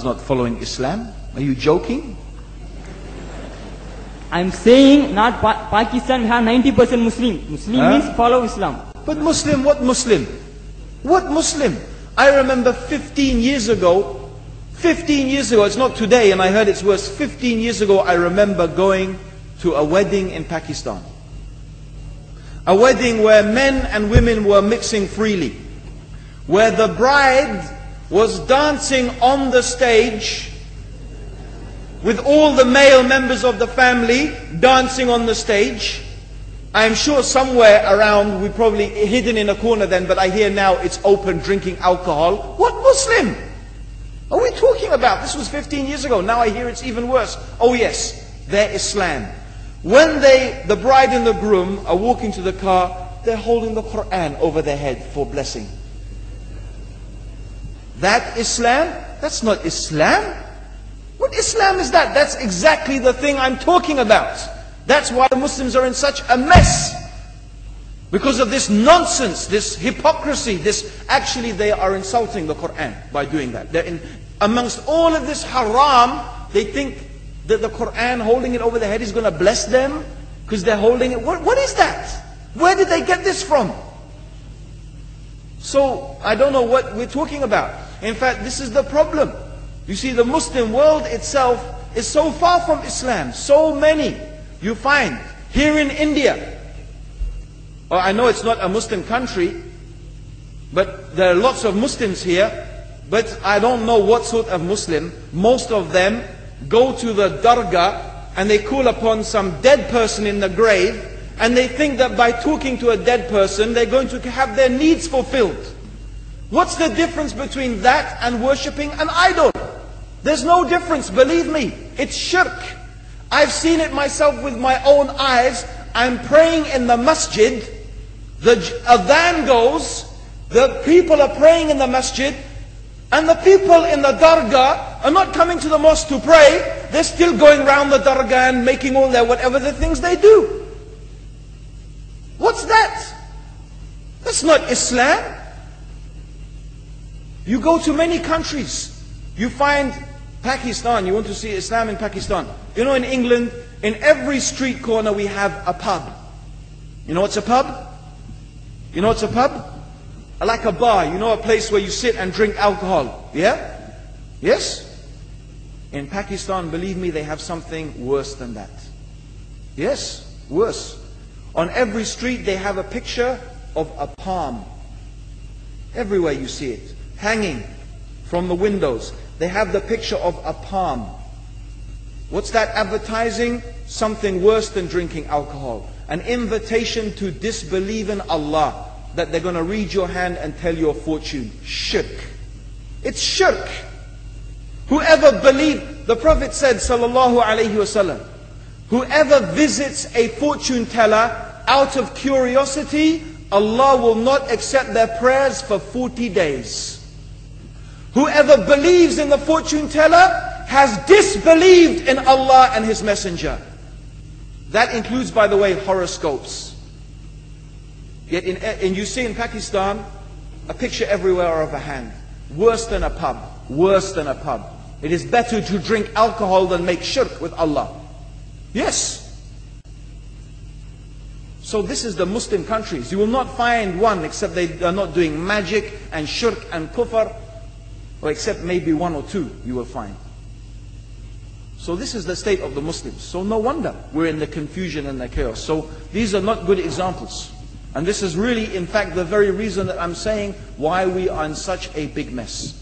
is not following Islam? Are you joking? I'm saying not Pakistan, we have 90% Muslim. Muslim means follow Islam. But Muslim, what Muslim? What Muslim? I remember 15 years ago, it's not today and I heard it's worse, 15 years ago I remember going to a wedding in Pakistan. A wedding where men and women were mixing freely. Where the bride was dancing on the stage with all the male members of the family dancing on the stage. I'm sure somewhere around, we probably hidden in a corner then, but I hear now it's open, drinking alcohol. What Muslim are we talking about? This was 15 years ago. Now I hear it's even worse. Oh yes, they're Islam. When the bride and the groom are walking to the car, they're holding the Quran over their head for blessing. That Islam? That's not Islam. What Islam is that? That's exactly the thing I'm talking about. That's why the Muslims are in such a mess. Because of this nonsense, this hypocrisy, actually they are insulting the Quran by doing that. Amongst all of this haram, they think that the Quran, holding it over their head, is going to bless them because they're holding it. What is that? Where did they get this from? So, I don't know what we're talking about. In fact, this is the problem. You see, the Muslim world itself is so far from Islam. So many you find here in India. Well, I know it's not a Muslim country, but there are lots of Muslims here. But I don't know what sort of Muslim. Most of them go to the dargah and they call upon some dead person in the grave, and they think that by talking to a dead person, they're going to have their needs fulfilled. What's the difference between that and worshipping an idol? There's no difference, believe me. It's shirk. I've seen it myself with my own eyes. I'm praying in the masjid. The adhan goes. The people are praying in the masjid. And the people in the dargah are not coming to the mosque to pray. They're still going around the dargah and making all their whatever the things they do. What's that? That's not Islam. You go to many countries. You find Pakistan, you want to see Islam in Pakistan. You know, in England, in every street corner we have a pub. You know what's a pub? You know what's a pub? Like a bar, you know, a place where you sit and drink alcohol. Yeah? Yes? In Pakistan, believe me, they have something worse than that. Yes, worse. On every street they have a picture of a palm. Everywhere you see it, hanging from the windows. They have the picture of a palm. What's that advertising? Something worse than drinking alcohol. An invitation to disbelieve in Allah. That they're going to read your hand and tell your fortune. Shirk. It's shirk. Whoever believes, the Prophet said, sallallahu alaihi wasallam, whoever visits a fortune teller out of curiosity, Allah will not accept their prayers for 40 days. Whoever believes in the fortune teller has disbelieved in Allah and His Messenger. That includes, by the way, horoscopes. Yet and you see in Pakistan, a picture everywhere of a hand. Worse than a pub. Worse than a pub. It is better to drink alcohol than make shirk with Allah. Yes. So this is the Muslim countries. You will not find one except they are not doing magic and shirk and kufr. Or except maybe one or two you will find. So this is the state of the Muslims. So no wonder we're in the confusion and the chaos. So these are not good examples. And this is really, in fact, the very reason that I'm saying why we are in such a big mess.